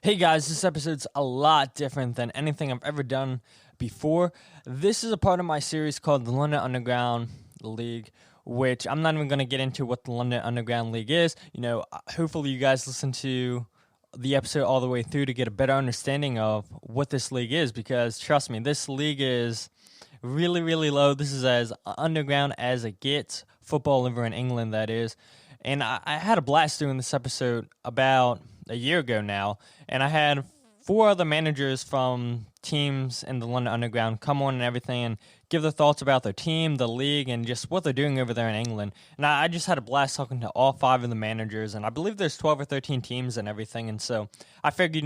Hey guys, this episode's a lot different than anything I've ever done before. This is a part of my series called the London Underground League, which I'm not even going to get into what the London Underground League is. Hopefully you guys listen to the episode all the way through to get a better understanding of what this league is, because trust me, this league is really, really low. This is as underground as it gets, football over in England, that is. And I had a blast doing this episode about a year ago now, and I had four other managers from teams in the London Underground come on and everything and give their thoughts about their team, the league, and just what they're doing over there in England. And I just had a blast talking to all five of the managers, and I believe there's 12 or 13 teams and everything. And so I figured,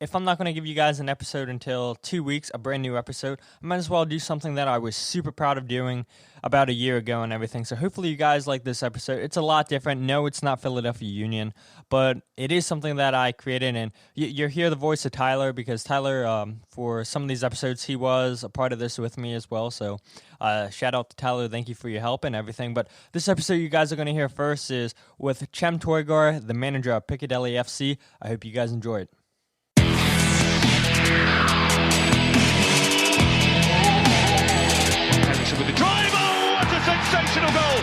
if I'm not going to give you guys an episode until 2 weeks, a brand new episode, I might as well do something that I was super proud of doing about a year ago and everything. So hopefully you guys like this episode. It's a lot different. No, it's not Philadelphia Union, but it is something that I created. And you'll hear the voice of Tyler, because Tyler, for some of these episodes, he was a part of this with me as well. So shout out to Tyler. Thank you for your help and everything. But this episode you guys are going to hear first is with Toygar, the manager of Piccadilly FC. I hope you guys enjoy it. With the drive, what a sensational goal!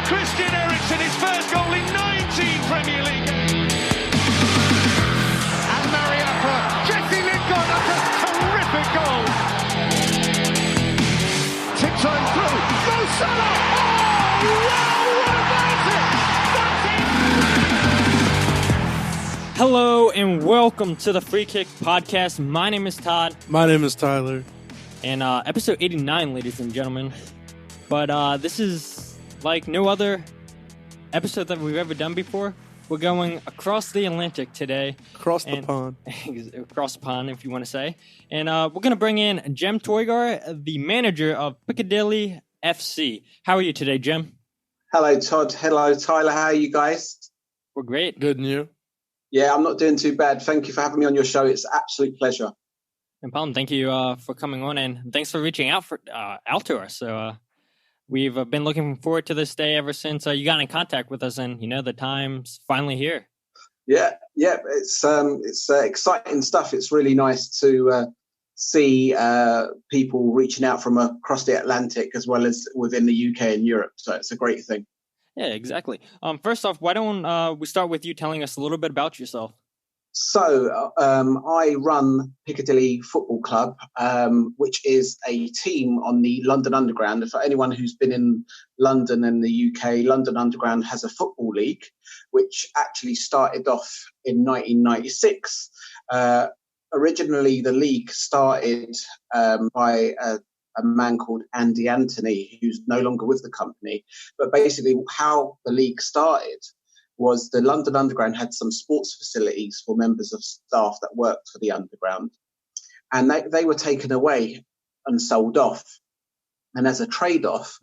Christian Eriksen, his first goal in 19 Premier League. And Mariappa, Jesse Lingard, that's a terrific goal. Tiptoeing through, Mo Salah! Oh, wow, what about it? That's it! Hello and welcome to the Free Kick Podcast. My name is Todd. My name is Tyler. And episode 89, ladies and gentlemen. But this is like no other episode that we've ever done before. We're going across the Atlantic today. Across the pond. Across the pond, if you want to say. And we're going to bring in Toygar, the manager of Piccadilly FC. How are you today, Jem? Hello, Todd. Hello, Tyler. How are you guys? We're great. Good, and you? Yeah, I'm not doing too bad. Thank you for having me on your show. It's an absolute pleasure. No problem. Thank you for coming on, and thanks for reaching out to us. So we've been looking forward to this day ever since you got in contact with us, and the time's finally here. Yeah, it's exciting stuff. It's really nice to see people reaching out from across the Atlantic as well as within the UK and Europe. So it's a great thing. Yeah, exactly. First off, why don't we start with you telling us a little bit about yourself? So I run Piccadilly Football Club, which is a team on the London Underground. For anyone who's been in London and the UK, London Underground has a football league, which actually started off in 1996. Originally, the league started by a man called Andy Anthony, who's no longer with the company. But basically, how the league started was the London Underground had some sports facilities for members of staff that worked for the Underground. And they were taken away and sold off. And as a trade-off,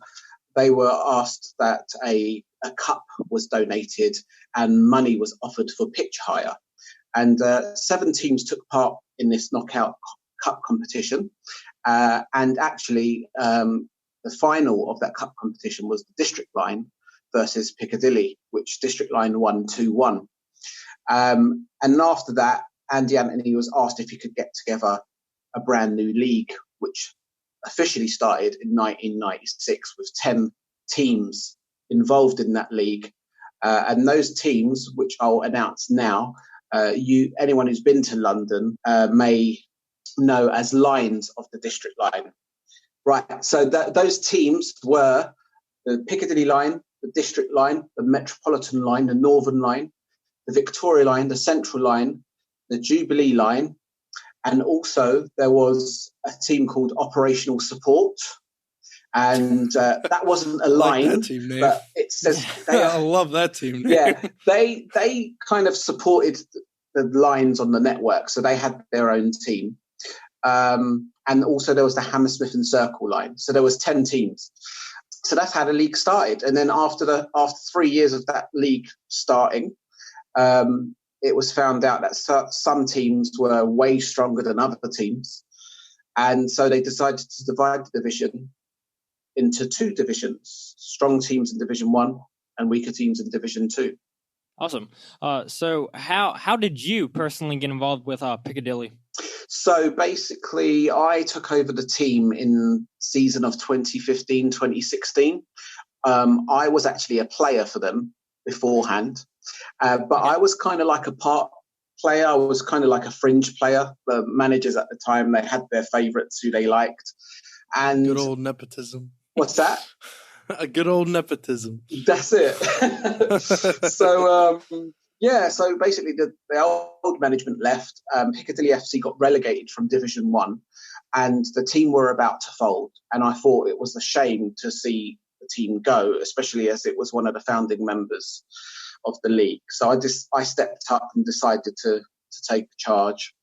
they were asked that a cup was donated and money was offered for pitch hire. And 7 teams took part in this knockout cup competition. And actually, the final of that cup competition was the district line versus Piccadilly, which District Line won 2-1. And after that, Andy Anthony was asked if he could get together a brand new league, which officially started in 1996 with 10 teams involved in that league. And those teams, which I'll announce now, anyone who's been to London may know as lines of the District Line. Right, so those teams were the Piccadilly Line, the District Line, the Metropolitan Line, the Northern Line, the Victoria Line, the Central Line, the Jubilee Line, and also there was a team called Operational Support, and that wasn't a line, like that team name. But it says I love that team name. Yeah, they kind of supported the lines on the network, so they had their own team, and also there was the Hammersmith and Circle Line, so there was 10 teams. So that's how the league started. And then after 3 years of that league starting, it was found out that some teams were way stronger than other teams. And so they decided to divide the division into 2 divisions, strong teams in Division 1 and weaker teams in Division 2. Awesome. So how did you personally get involved with Piccadilly? So basically, I took over the team in season of 2015, 2016. I was actually a player for them beforehand, but I was kind of like a part player. I was kind of like a fringe player. The managers at the time, they had their favourites who they liked. And good old nepotism. What's that? A good old nepotism. That's it. So basically the old management left. Piccadilly FC got relegated from Division 1 and the team were about to fold. And I thought it was a shame to see the team go, especially as it was one of the founding members of the league. So I stepped up and decided to take charge.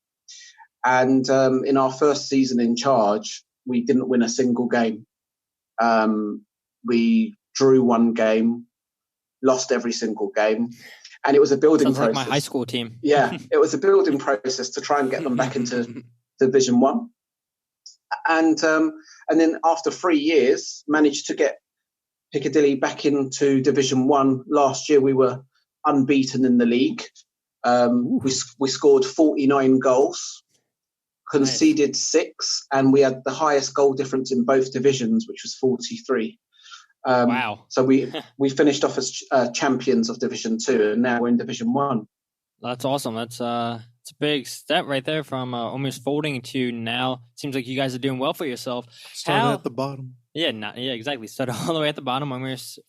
And in our first season in charge, we didn't win a single game. We drew one game, lost every single game, and it was a building process. Like my high school team. Yeah, it was a building process to try and get them back into Division 1. And then after 3 years, managed to get Piccadilly back into Division 1. Last year, we were unbeaten in the league. We scored 49 goals, conceded 6, and we had the highest goal difference in both divisions, which was 43. Wow. So we finished off as champions of Division 2, and now we're in Division 1. That's awesome. That's it's a big step right there from almost folding to now. Seems like you guys are doing well for yourself. Started at the bottom. Yeah, exactly. Started all the way at the bottom.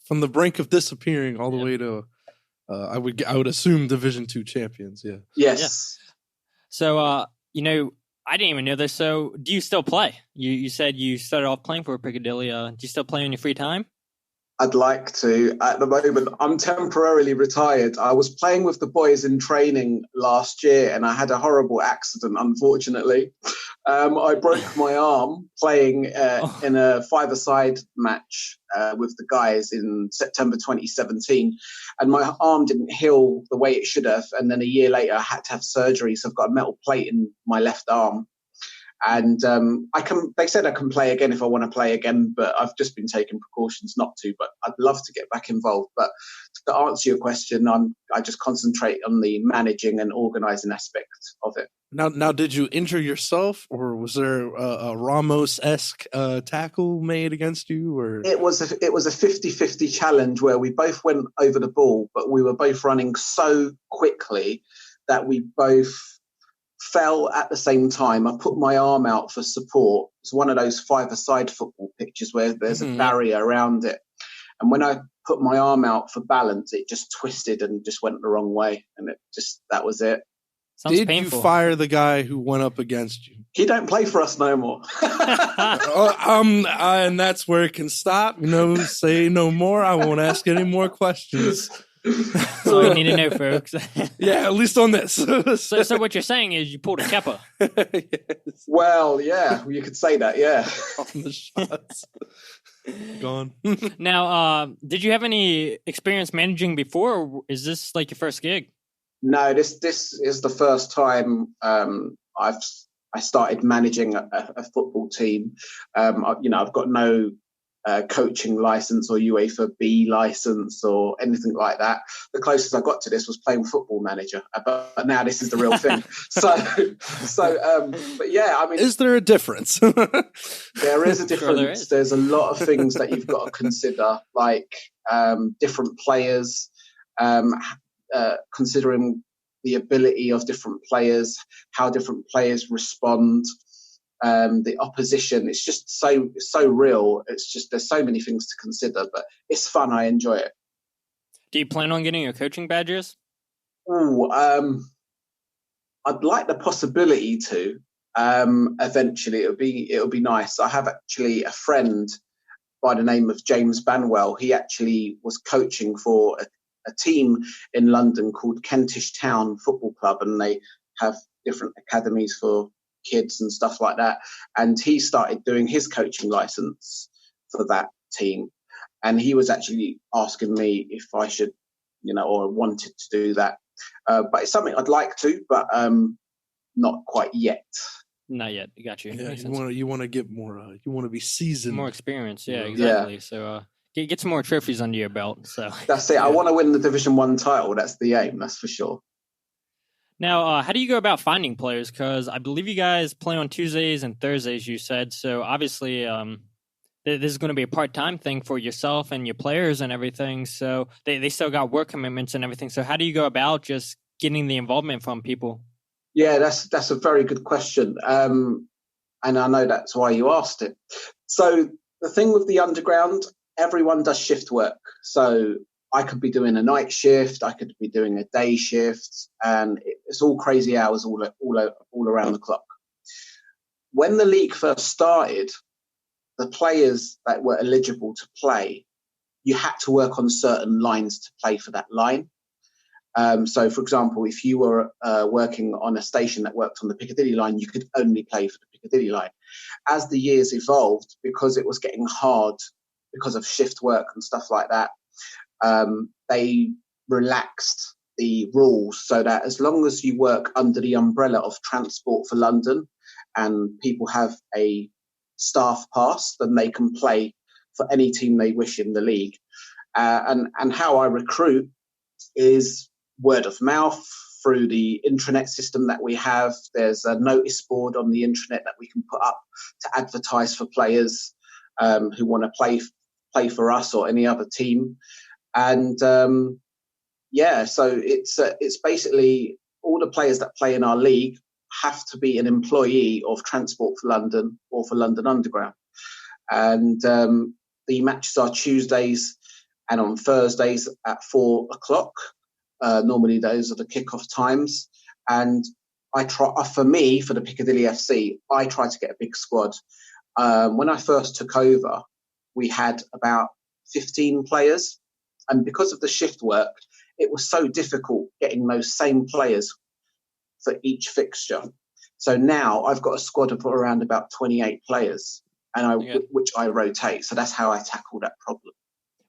From the brink of disappearing all the way to, I would assume Division 2 champions. Yeah. Yes. Yeah. So, I didn't even know this. So, do you still play? You said you started off playing for Piccadilly. Do you still play in your free time? I'd like to. At the moment, I'm temporarily retired. I was playing with the boys in training last year, and I had a horrible accident, unfortunately. I broke my arm playing in a five-a-side match with the guys in September 2017, and my arm didn't heal the way it should have. And then a year later, I had to have surgery, so I've got a metal plate in my left arm. And they said I can play again if I want to play again, but I've just been taking precautions not to. But I'd love to get back involved. But to answer your question, I just concentrate on the managing and organising aspect of it. Now, did you injure yourself, or was there a Ramos-esque tackle made against you? Or it was a 50-50 challenge where we both went over the ball, but we were both running so quickly that we both fell at the same time. I put my arm out for support. It's one of those five-a-side football pitches where there's a barrier around it. And when I put my arm out for balance, it just twisted and just went the wrong way. And that was it. Sounds Did painful. You fire the guy who went up against you? He don't play for us no more. And that's where it can stop. Say no more. I won't ask any more questions. That's all you need to know, folks. Yeah, at least on this. So what you're saying is you pulled a Keppa. Yes. Well, yeah, you could say that, yeah. On the shots. Gone. Now, did you have any experience managing before, or is this like your first gig? No, this is the first time I started managing a football team. I've got no coaching license or UEFA B license or anything like that. The closest I got to this was playing Football Manager, but now this is the real thing. But yeah, I mean, is there a difference? There is a difference. Sure there is. There's a lot of things that you've got to consider, like different players, considering the ability of different players, how different players respond. The opposition, it's just so real. It's just there's so many things to consider, but it's fun. I enjoy it. Do you plan on getting your coaching badges? I'd like the possibility to. Eventually, it'll be nice. I have actually a friend by the name of James Banwell. He actually was coaching for a team in London called Kentish Town Football Club, and they have different academies for kids and stuff like that. And he started doing his coaching license for that team. And he was actually asking me if I should, or wanted to do that. But it's something I'd like to, but not quite yet. Not yet. Got you. Yeah, you want to get more. You want to be seasoned. More experience. Yeah, exactly. Yeah. So Get some more trophies under your belt. So that's it. I want to win the Division 1 title. That's the aim. That's for sure. Now, how do you go about finding players? Because I believe you guys play on Tuesdays and Thursdays, you said. So obviously, this is going to be a part-time thing for yourself and your players and everything. So they still got work commitments and everything. So how do you go about just getting the involvement from people? Yeah, that's a very good question. And I know that's why you asked it. So the thing with the underground, everyone does shift work. So I could be doing a night shift, I could be doing a day shift, and it's all crazy hours all around the clock. When the league first started, the players that were eligible to play, you had to work on certain lines to play for that line. So, for example, if you were working on a station that worked on the Piccadilly line, you could only play for the Piccadilly line. As the years evolved, because it was getting hard because of shift work and stuff like that, they relaxed the rules so that as long as you work under the umbrella of Transport for London and people have a staff pass, then they can play for any team they wish in the league. And how I recruit is word of mouth through the intranet system that we have. There's a notice board on the intranet that we can put up to advertise for players who want to play for us or any other team. And so it's basically all the players that play in our league have to be an employee of Transport for London or for London Underground. And the matches are Tuesdays and on Thursdays at 4:00. Normally those are the kickoff times. And I try, for the Piccadilly FC, I try to get a big squad. When I first took over, we had about 15 players. And because of the shift work, it was so difficult getting those same players for each fixture. So now I've got a squad of around about 28 players, which I rotate. So that's how I tackle that problem.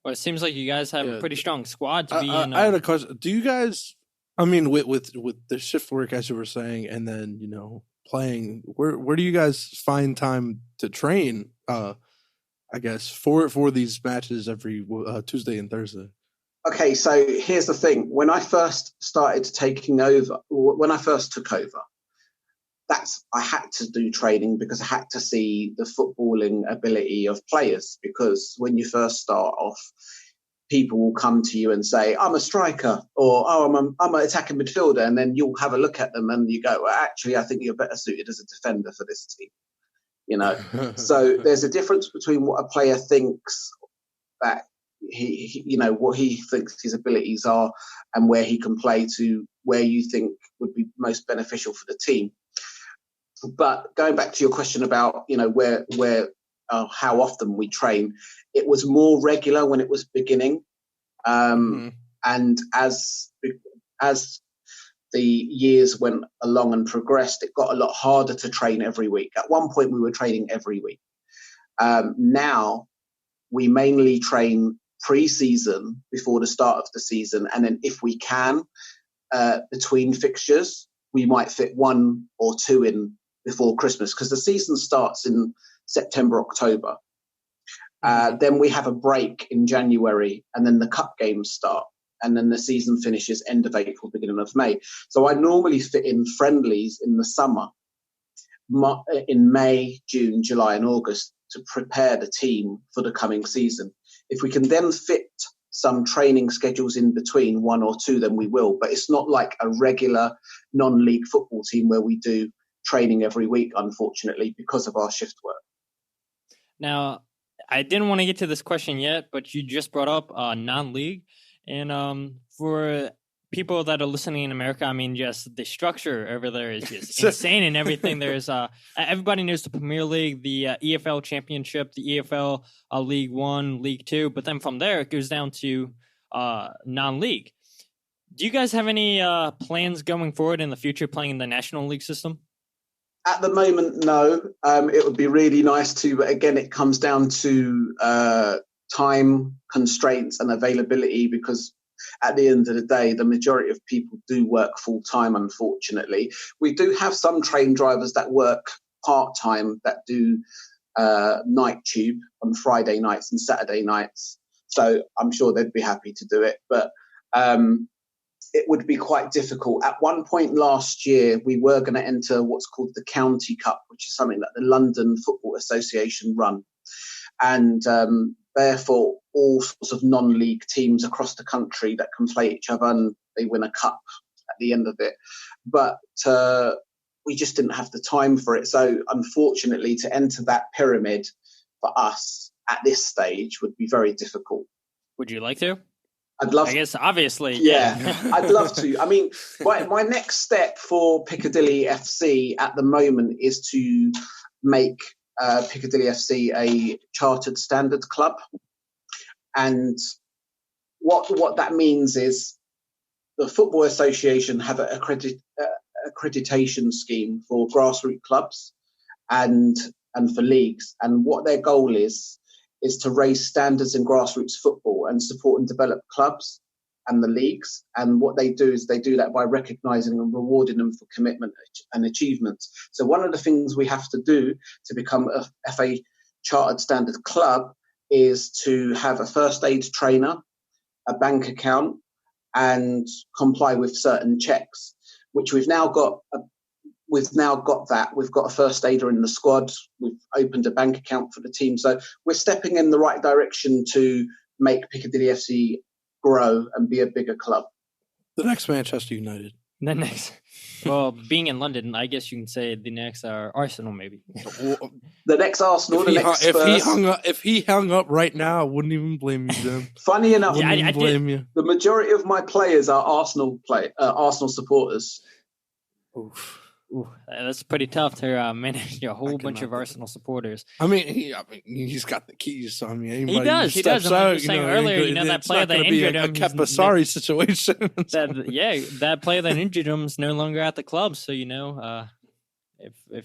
Well, it seems like you guys have a pretty strong squad to be in. I had a question. Do you guys, I mean, with the shift work, as you were saying, and then, playing, where do you guys find time to train, I guess, for these matches every Tuesday and Thursday? Okay, so here's the thing. When I first took over, I had to do training because I had to see the footballing ability of players. Because when you first start off, people will come to you and say, "I'm a striker," or "I'm an attacking midfielder," and then you'll have a look at them and you go, "Well, actually, I think you're better suited as a defender for this team." So there's a difference between what a player thinks that he what he thinks his abilities are and where he can play to where you think would be most beneficial for the team. But going back to your question about where how often we train, it was more regular when it was beginning, and as the years went along and progressed, it got a lot harder to train every week. At one point, we were training every week. Now we mainly train pre-season before the start of the season, and then if we can, between fixtures, we might fit one or two in before Christmas, because the season starts in September, October. Then we have a break in January, and then the cup games start, and then the season finishes end of April, beginning of May. So I normally fit in friendlies in the summer, in May, June, July, and August, to prepare the team for the coming season. If we can then fit some training schedules in between, one or two, then we will. But it's not like a regular non-league football team where we do training every week, unfortunately, because of our shift work. Now, I didn't want to get to this question yet, but you just brought up non-league. And for people that are listening in America, I mean, just the structure over there is just insane and everything. There's everybody knows the Premier League, the EFL Championship, the EFL League One, League Two, but then from there it goes down to non-league. Do you guys have any plans going forward in the future playing in the National League system? At the moment, no. It would be really nice to, but again, it comes down to time constraints and availability, because at the end of the day, the majority of people do work full time, unfortunately. We do have some train drivers that work part time that do night tube on Friday nights and Saturday nights. So I'm sure they'd be happy to do it. But it would be quite difficult. At one point last year, we were going to enter what's called the County Cup, which is something that the London Football Association run. And therefore, all sorts of non-league teams across the country that can play each other, and they win a cup at the end of it. But we just didn't have the time for it. So unfortunately, to enter that pyramid for us at this stage would be very difficult. Would you like to? I'd love I guess, obviously. Yeah, I'd love to. I mean, my next step for Piccadilly FC at the moment is to make Piccadilly FC a chartered standard club. And what that means is the Football Association have an accreditation scheme for grassroots clubs and for leagues. And what their goal is to raise standards in grassroots football and support and develop clubs and the leagues. And what they do is they do that by recognising and rewarding them for commitment and achievements. So one of the things we have to do to become a FA chartered standard club is to have a first aid trainer, a bank account, and comply with certain checks, which we've now got. We've got a first aider in the squad. We've opened a bank account for the team. So we're stepping in the right direction to make Piccadilly FC grow and be a bigger club. The next Manchester United. The next. Well, being in London, I guess you can say the next are Arsenal, maybe. The next Arsenal, If he hung up right now, I wouldn't even blame you, Jim. Funny enough, I blame you. The majority of my players are Arsenal supporters. Oof. Ooh, that's pretty tough to manage a whole bunch of Arsenal supporters. I mean, he's got the keys. So I mean, he does. He does. I was saying earlier, that player that injured him, a Kepasari situation. That player that injured him is no longer at the club. So if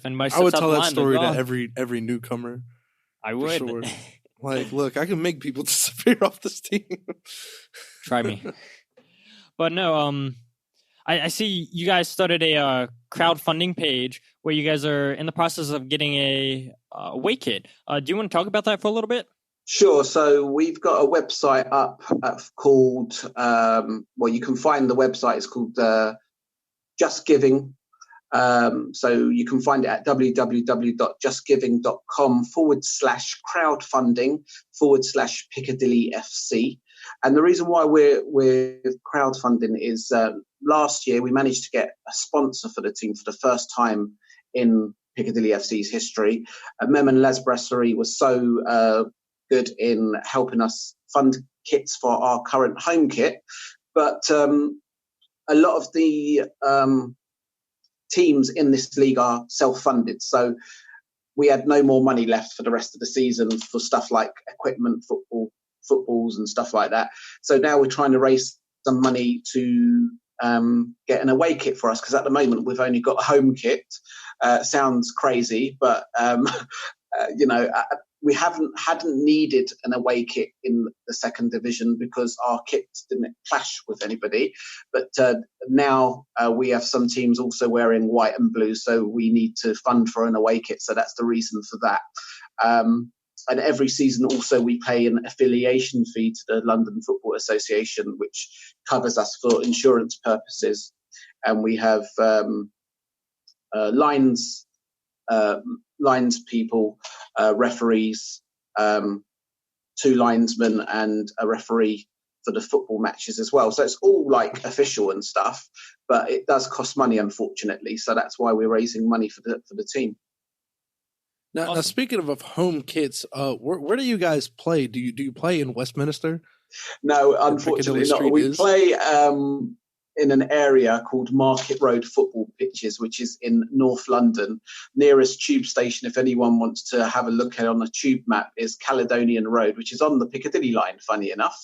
anybody, I would tell that story to every newcomer. I would. Sure. Like, look, I can make people disappear off this team. Try me. But no, I see you guys started a crowdfunding page where you guys are in the process of getting a away kit. Do you want to talk about that for a little bit? Sure. So we've got a website up called, you can find the website. It's called Just Giving. So you can find it at www.justgiving.com/crowdfunding/Piccadilly FC. And the reason why we're crowdfunding is last year we managed to get a sponsor for the team for the first time in Piccadilly FC's history. Mem and Les Brasserie was so good in helping us fund kits for our current home kit. But a lot of the teams in this league are self-funded. So we had no more money left for the rest of the season for stuff like equipment, footballs and stuff like that. So now we're trying to raise some money to get an away kit for us, because at the moment we've only got a home kit. Sounds crazy, but we hadn't needed an away kit in the second division because our kits didn't clash with anybody. But now we have some teams also wearing white and blue, so we need to fund for an away kit. So that's the reason for that. And every season also we pay an affiliation fee to the London Football Association, which covers us for insurance purposes. And we have lines people, referees, 2 linesmen and a referee for the football matches as well. So it's all like official and stuff, but it does cost money, unfortunately. So that's why we're raising money for the team. Now, speaking of home kits, where do you guys play? Do you play in Westminster? No, unfortunately not. We play in an area called Market Road Football Pitches, which is in North London. Nearest tube station, if anyone wants to have a look at it on a tube map, is Caledonian Road, which is on the Piccadilly line, funny enough.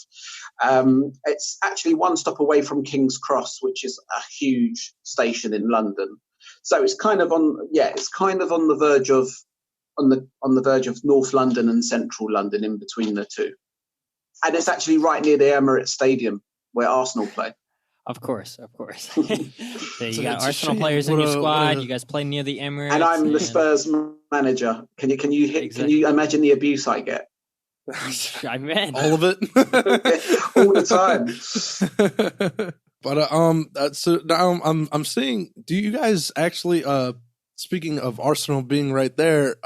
It's actually one stop away from King's Cross, which is a huge station in London. So it's kind of on the verge of on the verge of North London and Central London, in between the two. And it's actually right near the Emirates Stadium where Arsenal play. Of course. So you got Arsenal players in your squad. You guys play near the Emirates. And I'm the Spurs manager. Can you imagine the abuse I get? I mean, all of it, all the time. But so now I'm seeing. Do you guys actually? Speaking of Arsenal being right there,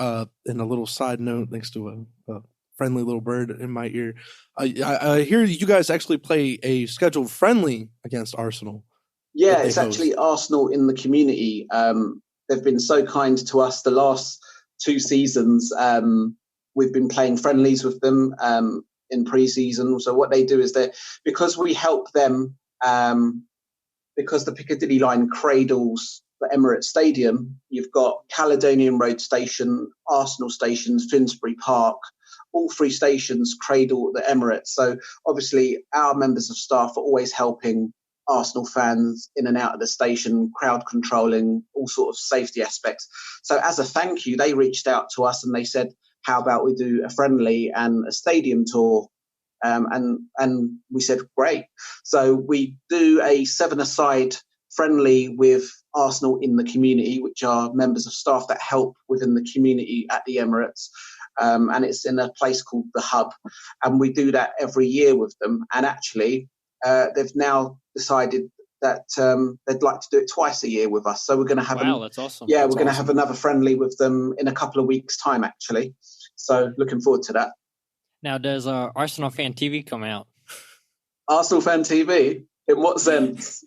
in a little side note next to a friendly little bird in my ear, I hear you guys actually play a scheduled friendly against Arsenal. Yeah, it's actually Arsenal in the community. They've been so kind to us the last 2 seasons. We've been playing friendlies with them in pre-season. So what they do is because we help them, because the Piccadilly line cradles the Emirates Stadium, you've got Caledonian Road Station, Arsenal stations, Finsbury Park, all 3 stations cradle the Emirates. So obviously our members of staff are always helping Arsenal fans in and out of the station, crowd controlling, all sort of safety aspects. So as a thank you, they reached out to us and they said, how about we do a friendly and a stadium tour? And we said, great. So we do a 7-a-side friendly with Arsenal in the community, which are members of staff that help within the community at the Emirates. And it's in a place called The Hub. And we do that every year with them. And actually, they've now decided that they'd like to do it twice a year with us. So we're going to have that's awesome. Yeah, that's we're going to have another friendly with them in a couple of weeks' time, actually. So looking forward to that. Now, does Arsenal Fan TV come out? Arsenal Fan TV? In what sense?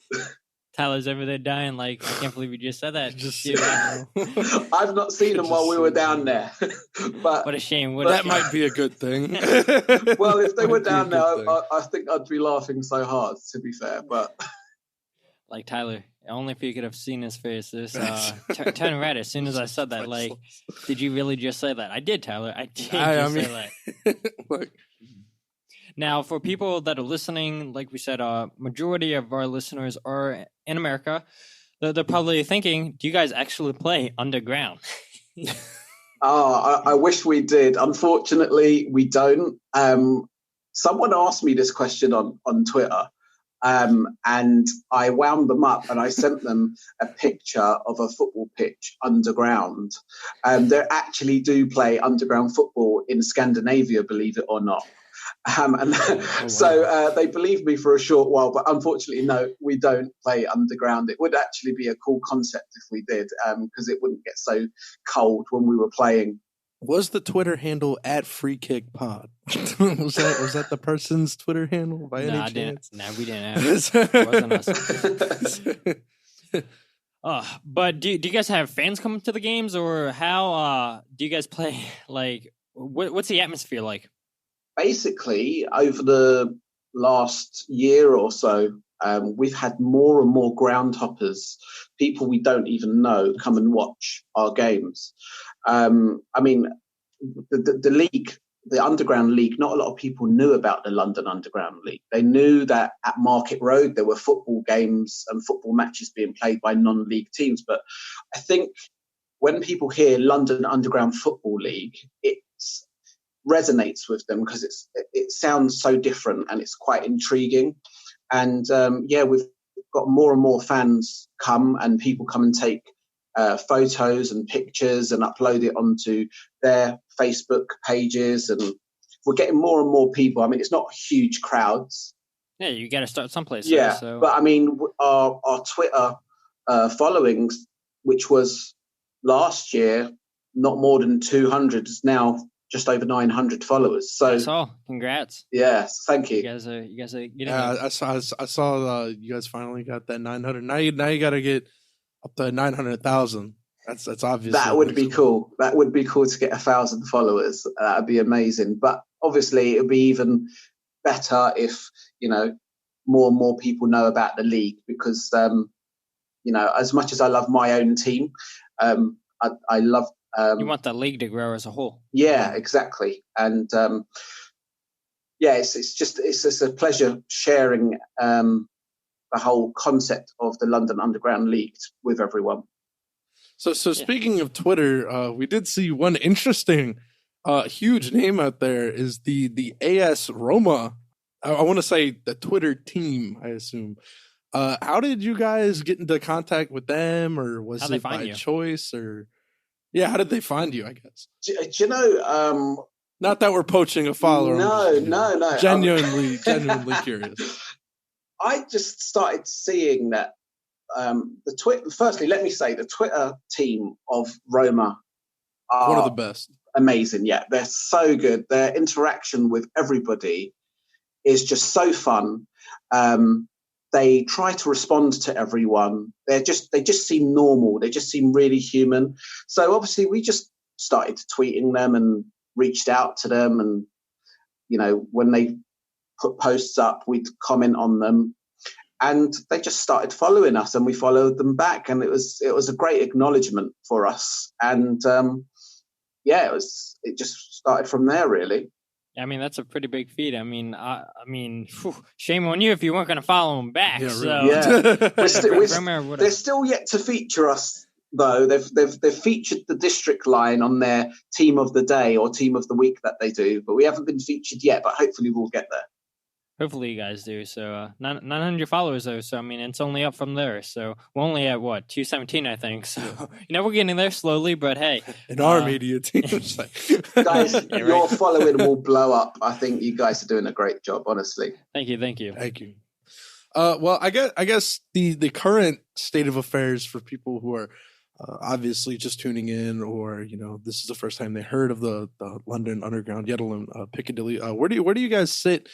Tyler's over there dying like, I can't believe you just said that. I've not seen them while we were down there. But what a shame. That might be a good thing. Well, if they were down there, I think I'd be laughing so hard, to be fair. But like Tyler, only if you could have seen his face. This turn red as soon as I said that. Like, did you really just say that? I did, Tyler. I did say that. Look. Now, for people that are listening, like we said, majority of our listeners are in America. They're probably thinking, do you guys actually play underground? I wish we did. Unfortunately, we don't. Someone asked me this question on Twitter, and I wound them up and I sent them a picture of a football pitch underground. They actually do play underground football in Scandinavia, believe it or not. So they believed me for a short while, but unfortunately, no, we don't play underground. It would actually be a cool concept if we did, because it wouldn't get so cold when we were playing. Was the Twitter handle @FreeKickPod? was that the person's Twitter handle by any chance? No, we didn't have it. It wasn't us. But do you guys have fans coming to the games, or how do you guys play? Like, what's the atmosphere like? Basically, over the last year or so, we've had more and more ground hoppers, people we don't even know, come and watch our games. I mean, the league, the Underground League, not a lot of people knew about the London Underground League. They knew that at Market Road there were football games and football matches being played by non-league teams. But I think when people hear London Underground Football League, it resonates with them because it sounds so different and it's quite intriguing. And we've got more and more fans come, and people come and take photos and pictures and upload it onto their Facebook pages, and we're getting more and more people. I mean, it's not huge crowds. Yeah, you got to start someplace. Yeah, so. But I mean, our Twitter followings, which was last year not more than 200, is now just over 900 followers. So that's all. Congrats. Yes, thank you. You guys are getting I saw you guys finally got that 900. Now you got to get up to 900,000. That's obvious. That would be cool. That would be cool to get 1,000 followers. That'd be amazing. But obviously, it would be even better if more and more people know about the league, because as much as I love my own team, I love. You want the league to grow as a whole. Yeah, exactly. And it's just a pleasure sharing the whole concept of the London Underground League with everyone. So speaking of Twitter, we did see one interesting, huge name out there is the AS Roma. I want to say the Twitter team, I assume. How did you guys get into contact with them, or was it by choice, or? Yeah, how did they find you, I guess? Do you know, Not that we're poaching a follower. No. Genuinely curious. I just started seeing that the Twitter. Firstly, let me say the Twitter team of Roma are one of the best. Amazing. Yeah, they're so good. Their interaction with everybody is just so fun. They try to respond to everyone. They just seem normal. They just seem really human. So obviously, we just started tweeting them and reached out to them, and when they put posts up, we'd comment on them, and they just started following us, and we followed them back, and it was a great acknowledgement for us, and it just started from there, really. I mean, that's a pretty big feat. I mean, shame on you if you weren't going to follow them back. Yeah, really. So they're still yet to feature us, though. They've featured the district line on their team of the day or team of the week that they do, but we haven't been featured yet. But hopefully, we'll get there. Hopefully you guys do. So 900 followers though. So I mean, it's only up from there. So we're only at 217, I think. So we're getting there slowly. But hey, in our media team, guys, your following will blow up. I think you guys are doing a great job. Honestly, thank you. Well, I guess the current state of affairs for people who are obviously just tuning in, or this is the first time they heard of the London Underground, yet alone Piccadilly. Where do you guys sit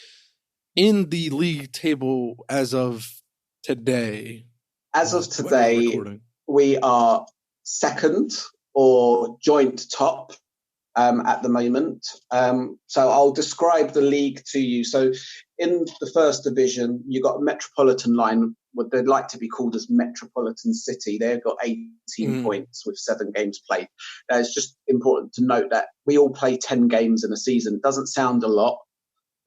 in the league table as of today? As of today, we are second or joint top at the moment. So I'll describe the league to you. So in the first division, you've got Metropolitan line, what they'd like to be called as Metropolitan City. They've got 18 points with 7 games played. It's just important to note that we all play 10 games in a season. It doesn't sound a lot,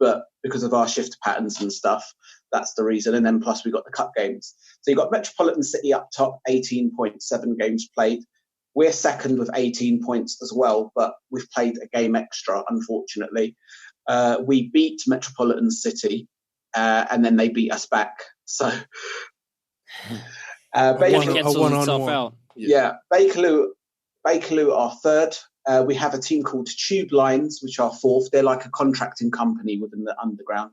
but because of our shift patterns and stuff, that's the reason. And then plus we got the cup games. So you've got Metropolitan City up top, 18.7 games played. We're second with 18 points as well, but we've played a game extra, unfortunately. We beat Metropolitan City, and then they beat us back. So Bakerloo, yeah, Bakerloo are third. We have a team called Tube Lines, which are fourth. They're like a contracting company within the underground.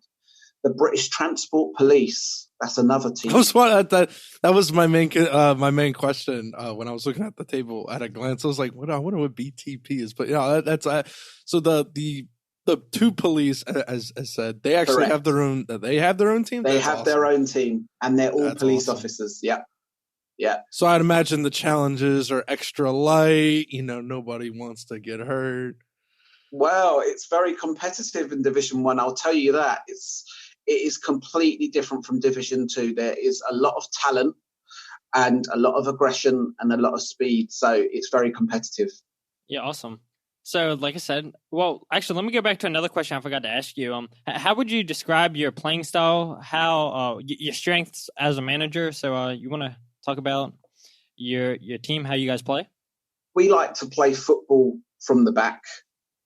The British Transport Police, that's another team. That was my main question when I was looking at the table at a glance. I was like, I wonder what BTP is. But that's so the two police, as said, they actually Correct. have their own. They have their own team. They have their own team, and they're all police officers. Yeah. Yeah. So I'd imagine the challenges are extra light. Nobody wants to get hurt. Well, it's very competitive in Division 1. I'll tell you that. It is completely different from Division 2. There is a lot of talent and a lot of aggression and a lot of speed. So it's very competitive. Yeah, awesome. So, like I said, well, actually, let me go back to another question I forgot to ask you. How would you describe your playing style? How your strengths as a manager? So, you want to talk about your team, how you guys play? We like to play football from the back,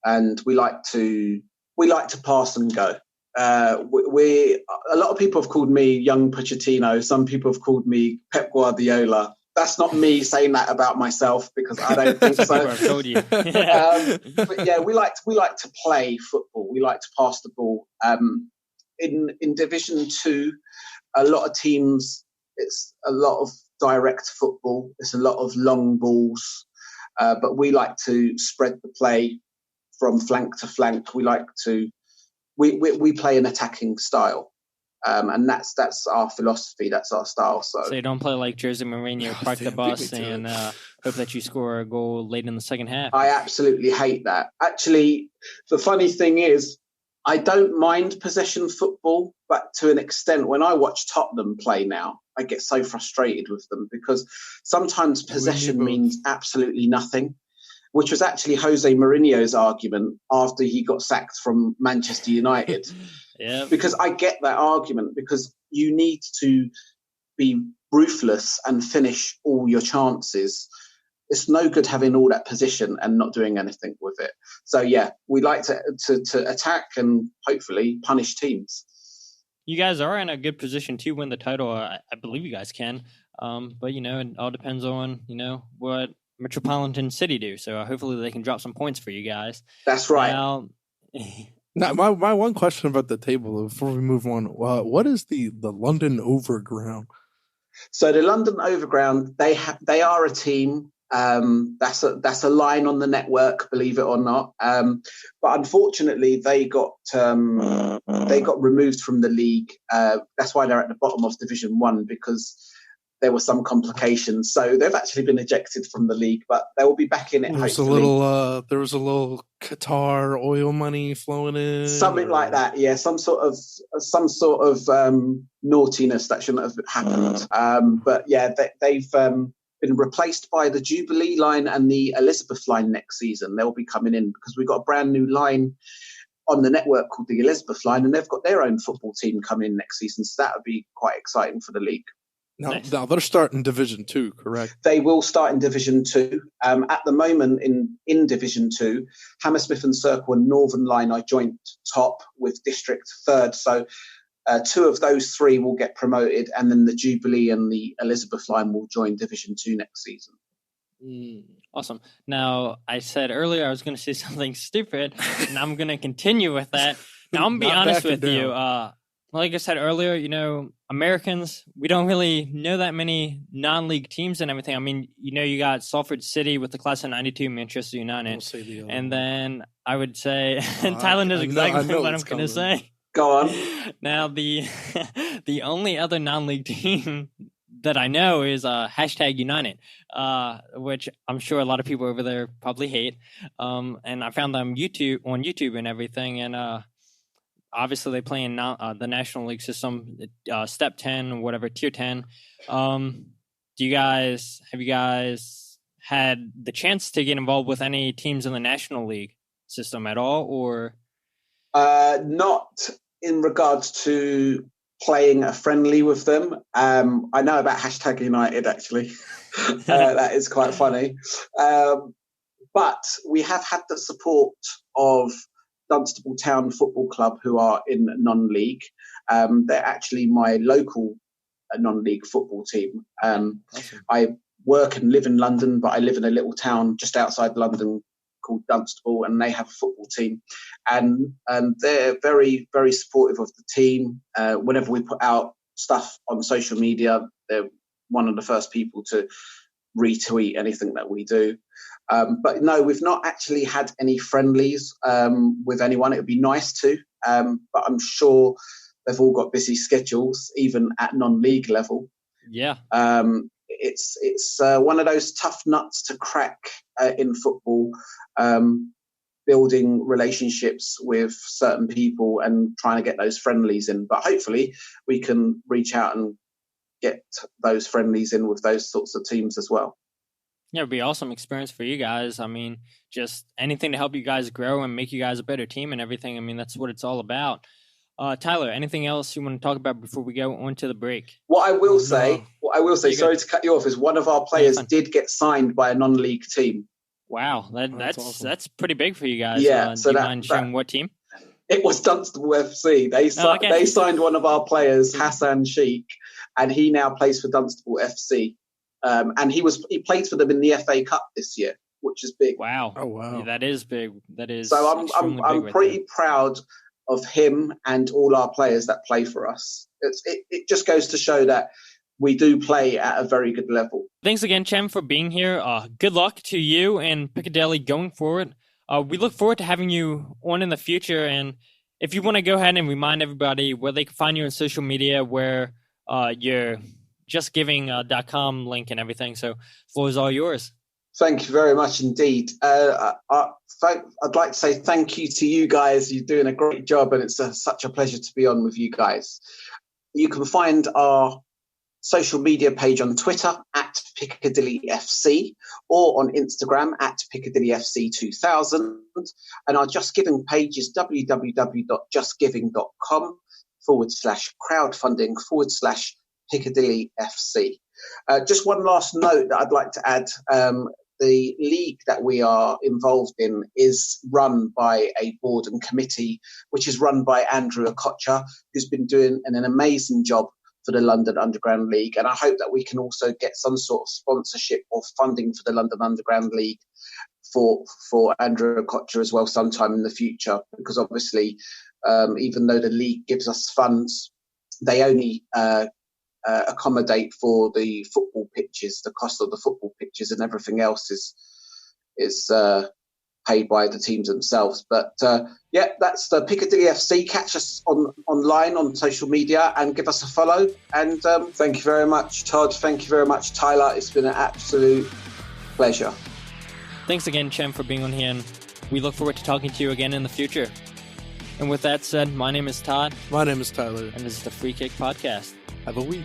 and we like to pass and go. A lot of people have called me young Pochettino. Some people have called me Pep Guardiola. That's not me saying that about myself, because I don't think so. I've told you. But yeah, we like to play football. We like to pass the ball. In Division 2, a lot of teams, it's a lot of direct football. It's a lot of long balls. But we like to spread the play from flank to flank. We like to we play an attacking style. And that's our philosophy. That's our style. So you don't play like Jose Mourinho, park the bus and hope that you score a goal late in the second half. I absolutely hate that. Actually, the funny thing is, I don't mind possession football, but to an extent, when I watch Tottenham play now, I get so frustrated with them, because sometimes possession means absolutely nothing, which was actually Jose Mourinho's argument after he got sacked from Manchester United. Yeah. Because I get that argument, because you need to be ruthless and finish all your chances. It's no good having all that position and not doing anything with it. So yeah, we like to attack and hopefully punish teams. You guys are in a good position to win the title. I believe you guys can. But it all depends on what Metropolitan City do. So hopefully they can drop some points for you guys. That's right. Now, Now, my one question about the table before we move on: what is the London Overground? So the London Overground, they are a team. That's a line on the network, believe it or not. But unfortunately, they got removed from the league. That's why they're at the bottom of Division 1, because there were some complications. So they've actually been ejected from the league, but they will be back in it. There was a little Qatar oil money flowing in, something like that. Yeah, some sort of naughtiness that shouldn't have happened. But yeah, they've been replaced by the Jubilee line and the Elizabeth line next season. They'll be coming in because we've got a brand new line on the network called the Elizabeth line, and they've got their own football team coming in next season. So that would be quite exciting for the league. Now they're starting Division 2, correct? They will start in Division 2. At the moment in Division 2, Hammersmith and Circle and Northern Line are joint top with District third. So 2 of those 3 will get promoted, and then the Jubilee and the Elizabeth line will join Division 2 next season. Awesome. Now, I said earlier I was going to say something stupid, and I'm going to continue with that. Now, I'm going to be honest with you. Like I said earlier, Americans, we don't really know that many non-league teams and everything. I mean, you got Salford City with the class of 92, Manchester United. And then I would say, and Tyler knows exactly what I'm going to say. Go on. Now, the only other non-league team that I know is #United, which I'm sure a lot of people over there probably hate. And I found them on YouTube and everything. And obviously, they play in the National League system, Step 10, whatever, Tier 10. Have you guys had the chance to get involved with any teams in the National League system at all, or? Not in regards to playing a friendly with them. I know about #United, actually. That is quite funny. But we have had the support of Dunstable Town Football Club, who are in non-league. They're actually my local non-league football team. Awesome. I work and live in London, but I live in a little town just outside London called Dunstable, and they have a football team. And they're very, very supportive of the team. Whenever we put out stuff on social media, they're one of the first people to retweet anything that we do. But no, we've not actually had any friendlies with anyone. It would be nice to, but I'm sure they've all got busy schedules, even at non-league level. Yeah. It's one of those tough nuts to crack in football, building relationships with certain people and trying to get those friendlies in. But hopefully we can reach out and get those friendlies in with those sorts of teams as well. Yeah, it'd be an awesome experience for you guys. I mean, just anything to help you guys grow and make you guys a better team and everything. I mean, that's what it's all about. Tyler, anything else you want to talk about before we go on to the break? What I will say, sorry to cut you off, is one of our players did get signed by a non-league team. Wow, that's awesome. That's pretty big for you guys. Yeah, do you mind sharing what team? It was Dunstable FC. They signed one of our players, Hassan Sheikh, and he now plays for Dunstable FC. And he played for them in the FA Cup this year, which is big. Wow! Oh wow, yeah, that is big. That is. So I'm pretty proud of him and all our players that play for us. It just goes to show that we do play at a very good level. Thanks again, Chem, for being here. Good luck to you and Piccadilly going forward. We look forward to having you on in the future. And if you want to go ahead and remind everybody where they can find you on social media, where your justgiving.com link and everything. So, floor is all yours. Thank you very much indeed. I'd like to say thank you to you guys. You're doing a great job, and it's such a pleasure to be on with you guys. You can find our social media page on Twitter at Piccadilly FC or on Instagram at Piccadilly FC 2000. And our Just Giving page is www.justgiving.com/crowdfunding/Piccadilly FC. Just one last note that I'd like to add. The league that we are involved in is run by a board and committee, which is run by Andrew Okocha, who's been doing an amazing job for the London Underground League. And I hope that we can also get some sort of sponsorship or funding for the London Underground League for Andrew Okocha as well sometime in the future, because obviously even though the league gives us funds, they only accommodate for the football pitches. The cost of the football pitches and everything else is paid by the teams themselves. But that's the Piccadilly FC. Catch us online on social media and give us a follow. And thank you very much, Todd. Thank you very much, Tyler. It's been an absolute pleasure. Thanks again, Chem, for being on here, and we look forward to talking to you again in the future. And with that said, my name is Todd. My name is Tyler. And this is the Free Kick Podcast. Have a week.